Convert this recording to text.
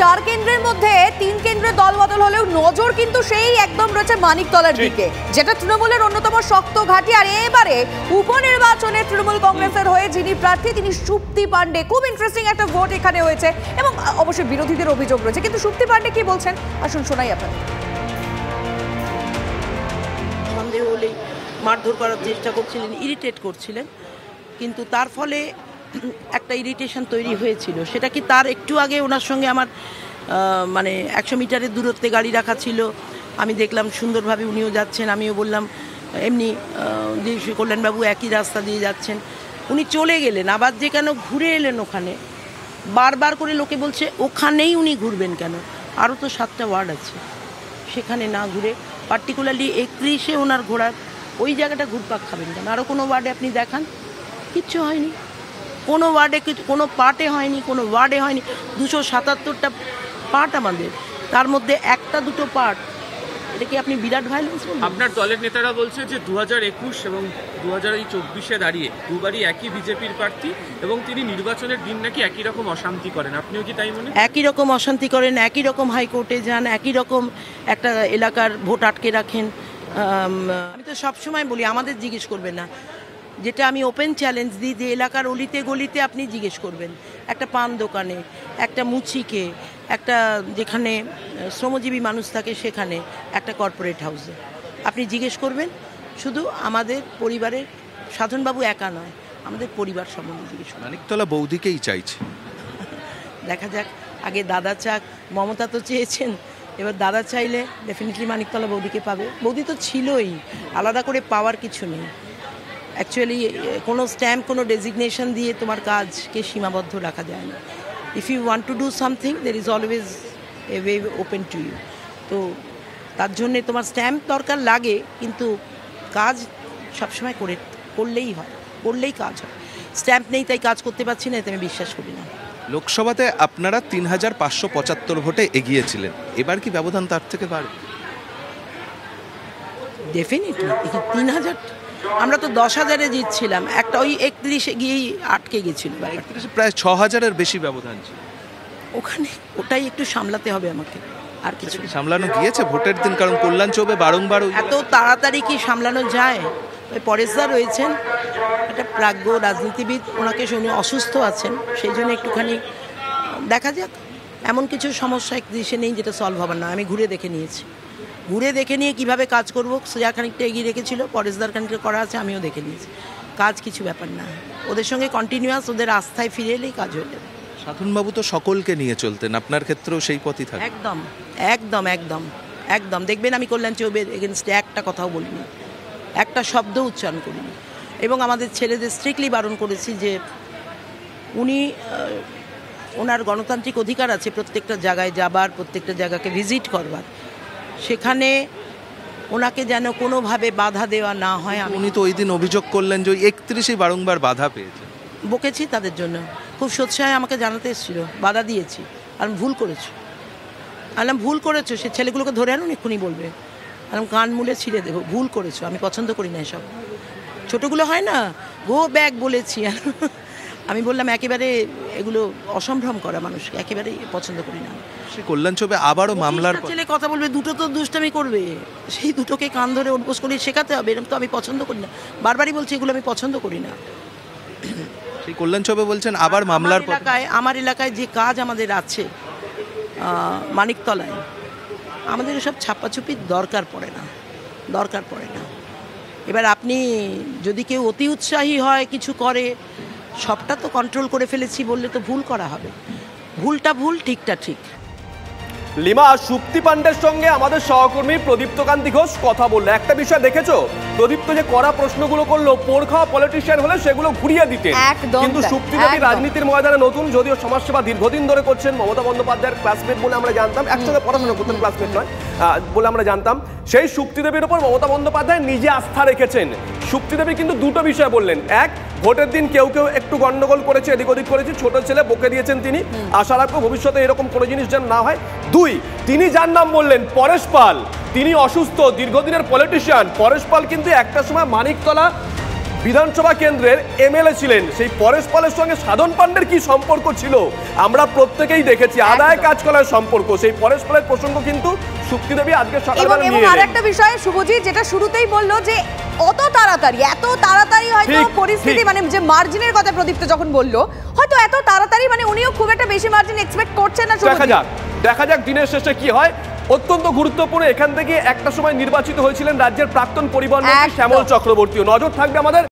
4 কেন্দ্রের মধ্যে 3 কেন্দ্রে দলবদল হলেও নজর কিন্তু সেই একদম রয়েছে মানিকতলার দিকে, যেটা তৃণমূলের অন্যতম শক্ত ঘাঁটি। আর এবারে উপনির্বাচনে তৃণমূল কংগ্রেসের হয়ে যিনি প্রার্থী তিনি সুপ্তি পান্ডে। খুব ইন্টারেস্টিং একটা ভোট এখানে হয়েছে এবং অবশ্যই বিরোধীদের অভিযোগ রয়েছে, কিন্তু সুপ্তি পান্ডে কি বলছেন আসুন শোনাই আপনাদের। সন্দেহ হলেই মারধর করার চেষ্টা করছিলেন, ইরিটেট করছিলেন, কিন্তু তার ফলে একটা ইরিটেশন তৈরি হয়েছিল। সেটা কি তার একটু আগে ওনার সঙ্গে আমার মানে 100 মিটারের দূরত্বে গাড়ি রাখা ছিল, আমি দেখলাম সুন্দরভাবে উনিও যাচ্ছেন, আমিও বললাম এমনি যে কল্যাণবাবু একই রাস্তা দিয়ে যাচ্ছেন, উনি চলে গেলেন, আবার যে কেন ঘুরে এলেন ওখানে, বারবার করে লোকে বলছে ওখানেই উনি ঘুরবেন কেন, আরও তো 7টা ওয়ার্ড আছে, সেখানে না ঘুরে পার্টিকুলারলি 31-এ ওনার ঘোরার ওই জায়গাটা ঘুরপাক খাবেন কেন? আরও কোনো ওয়ার্ডে আপনি দেখান, কিচ্ছু হয়নি, কোনো ওয়ার্ডে কোনো পার্টে হয়নি, কোনো ওয়ার্ডে হয়নি। 277টা পার্ট আমাদের, তার মধ্যে 1-2 পার্ট, এটা কি আপনি বিরাট ভায়োলেন্স বলবেন? আপনার দলের নেতারা বলছে যে 2021 এবং 2024-এ দাঁড়িয়ে দুবারই একই বিজেপির প্রার্থী এবং তিনি নির্বাচনের দিন নাকি একই রকম অশান্তি করেন, আপনিও কি তাই মনে? একই রকম অশান্তি করেন, একই রকম হাইকোর্টে যান, একই রকম একটা এলাকার ভোট আটকে রাখেন। আমি তো সবসময় বলি আমাদের জিজ্ঞেস করবেন না, যেটা আমি ওপেন চ্যালেঞ্জ দিই যে এলাকার অলিতে গলিতে আপনি জিজ্ঞেস করবেন, একটা পান দোকানে, একটা মুচিকে, একটা যেখানে শ্রমজীবী মানুষ থাকে সেখানে, একটা কর্পোরেট হাউসে আপনি জিজ্ঞেস করবেন। শুধু আমাদের পরিবারের সাধনবাবু একা নয়, আমাদের পরিবার সম্বন্ধে জিজ্ঞেস করবেন। মানিকতলা বৌদিকেই চাইছে, দেখা যাক, আগে দাদা চাক, মমতা তো চেয়েছেন, এবার দাদা চাইলে ডেফিনেটলি মানিকতলা বৌদিকে পাবে। বৌদি তো ছিলই, আলাদা করে পাওয়ার কিছু নেই। অ্যাকচুয়ালি কোনো স্ট্যাম্প, কোনো ডেজিগনেশন দিয়ে তোমার কাজকে সীমাবদ্ধ রাখা যায় না। If you want to do something there is always a way open to you. তো তার জন্যে তোমার স্ট্যাম্প দরকার লাগে, কিন্তু কাজ সবসময় করলেই হয়, করলেই কাজ হয়। স্ট্যাম্প নেই তাই কাজ করতে পারছি না, এতে আমি বিশ্বাস করি না। লোকসভাতে আপনারা 3575 ভোটে এগিয়েছিলেন, এবার কি ব্যবধান তার থেকে বাড়বে? ডেফিনেটলি 3000, আমরা তো 10,000-এ জিতছিলাম, একটা ওই 31-এ গিয়েই আটকে গেছিল, প্রায় 6000-এর বেশি ব্যবধান ছিল ওখানে। ওটাই একটু সামলাতে হবে আমাকে, আর কিছু সামলানো গিয়েছে ভোটের দিন? কারণ কল্যাণ চৌবে বারংবার এত তাড়াতাড়ি কি সামলানো যায়? ওই পরেশদা রয়েছেন, একটা প্রাজ্ঞ রাজনীতিবিদ, ওনাকে উনি অসুস্থ আছেন, সেই জন্য একটুখানি দেখা যাক। এমন কিছু সমস্যা দেশে নেই যেটা সলভ হবার না, আমি ঘুরে দেখে নিয়েছি, ঘুরে দেখে নিয়ে কীভাবে কাজ করবো, যা খানিকটা এগিয়ে রেখেছিল পরেশদার খানিকটা করা আছে, আমিও দেখে নিয়েছি। কাজ কিছু ব্যাপার না, ওদের সঙ্গে কন্টিনিউয়াস, ওদের আস্থায় ফিরে এলেই কাজ হয়ে যাবে। সাধনবাবু তো সকলকে নিয়ে চলতেন, আপনার ক্ষেত্রেও সেই পথই থাকে? একদম একদম একদম একদম। দেখবেন আমি কল্যাণ চৌবের এগেনস্টে একটা কথাও বলিনি, একটা শব্দ উচ্চারণ করিনি, এবং আমাদের ছেলেদের স্ট্রিক্টলি বারণ করেছি যে উনি ওনার গণতান্ত্রিক অধিকার আছে প্রত্যেকটা জায়গায় যাবার, প্রত্যেকটা জায়গাকে ভিজিট করবার, সেখানে ওনাকে যেন কোনোভাবে বাধা দেওয়া না হয়। উনি তো ওই দিন অভিযোগ করলেন যে 31-এই বারংবার বাধা পেয়েছে। বকেছি তাদের জন্য, খুব সোচ্চায় আমাকে জানাতে এসেছিল, বাধা দিয়েছি, আর ভুল করেছো, আলাম ভুল করেছো, সে ছেলেগুলোকে ধরে আনুন, এক্ষুনি বলবে, আলাম কান মুলে ছিঁড়ে দেবো, ভুল করেছো, আমি পছন্দ করি না এসব। ছোটোগুলো হয় না, গো ব্যাগ বলেছি, আমি বললাম একেবারে এগুলো অসম্ভ্রম করা মানুষকে একেবারেই পছন্দ করি না। সে কল্যাণ চৌবে আবারও মামলার ছেলে কথা বলবে, দুটো তো দুষ্টামি করবে, সেই দুটোকে কান ধরে উঠবোস করে শেখাতে হবে, এরকম তো আমি পছন্দ করি না, বারবারই বলছি এগুলো আমি পছন্দ করি না। সেই কল্যাণ চৌবে বলছেন আবার মামলার এলাকায়, আমার এলাকায় যে কাজ আমাদের আছে মানিকতলায়, আমাদের এসব ছাপ্পাছুপির দরকার পড়ে না, দরকার পড়ে না। এবার আপনি যদি কেউ অতি উৎসাহী হয়, কিছু করে, সবটা তো কন্ট্রোল করে ফেলেছি বললে তো ভুল করা হবে, ভুলটা ভুল, ঠিকটা ঠিক। লিমা, সুপ্তি পান্ডের সঙ্গে আমাদের সহকর্মী প্রদীপ্ত কান্তি ঘোষ কথা বললো, একটা বিষয় দেখেছো, প্রদীপ্ত যে কড়া প্রশ্নগুলো করলো, পোড় খাওয়া পলিটিশিয়ান হলে সেগুলো ঘুরিয়ে দিতেন, কিন্তু সুপ্তি দেবী রাজনীতির ময়দানে নতুন, যদিও সমাজসেবা দীর্ঘদিন ধরে করছেন, মমতা বন্দ্যোপাধ্যায়ের ক্লাসমেট বলে আমরা জানতাম, একসঙ্গে পড়াশোনা করতেন, ক্লাসমেট নয় বলে আমরা জানতাম, সেই সুপ্তি দেবীর উপর মমতা বন্দ্যোপাধ্যায় নিজে আস্থা রেখেছেন। সুপ্তি দেবী কিন্তু দুটো বিষয় বললেন, এক, ভোটের দিন কেউ কেউ একটু গন্ডগোল করেছে, এদিক ওদিক করেছে, ছোট ছেলে বকে দিয়েছেন তিনি, আশা রাখবো ভবিষ্যতে এরকম কোনো জিনিস যেন না হয়। দুই, তিনি যার নাম বললেন পরেশ পাল, তিনি অসুস্থ, দীর্ঘদিনের পলিটিশিয়ান। পরেশ পাল কিন্তু একটা সময় মানিকতলা বিধানসভা কেন্দ্রের এমএলএ ছিলেন, সেই পরেশ পালের সঙ্গে সাধন পান্ডের কি সম্পর্ক ছিল আমরা প্রত্যেকেই দেখেছি, আদায় কাজ করার সম্পর্ক। সেই পরেশ পালের প্রসঙ্গ কিন্তু সুপ্তি দেবী আজকে সকালবেলা নিয়ে আর একটা বিষয় শুভজিৎ যেটা শুরুতেই বললো যে এত তাড়াতাড়ি হয়তো পরিস্থিতি মানে যে মার্জিনের কথা প্রদীপ্ত যখন বললো হয়তো এত তাড়াতাড়ি মানে উনিও খুব একটা বেশি মার্জিন এক্সপেক্ট করছেন না। দেখা যাক দিনের শেষে কি হয়। অত্যন্ত গুরুত্বপূর্ণ, এখান থেকে একটা সময় নির্বাচিত হয়েছিলেন রাজ্যের প্রাক্তন পরিবহন মন্ত্রী শ্যামল চক্রবর্তীও। নজর থাকবে আমাদের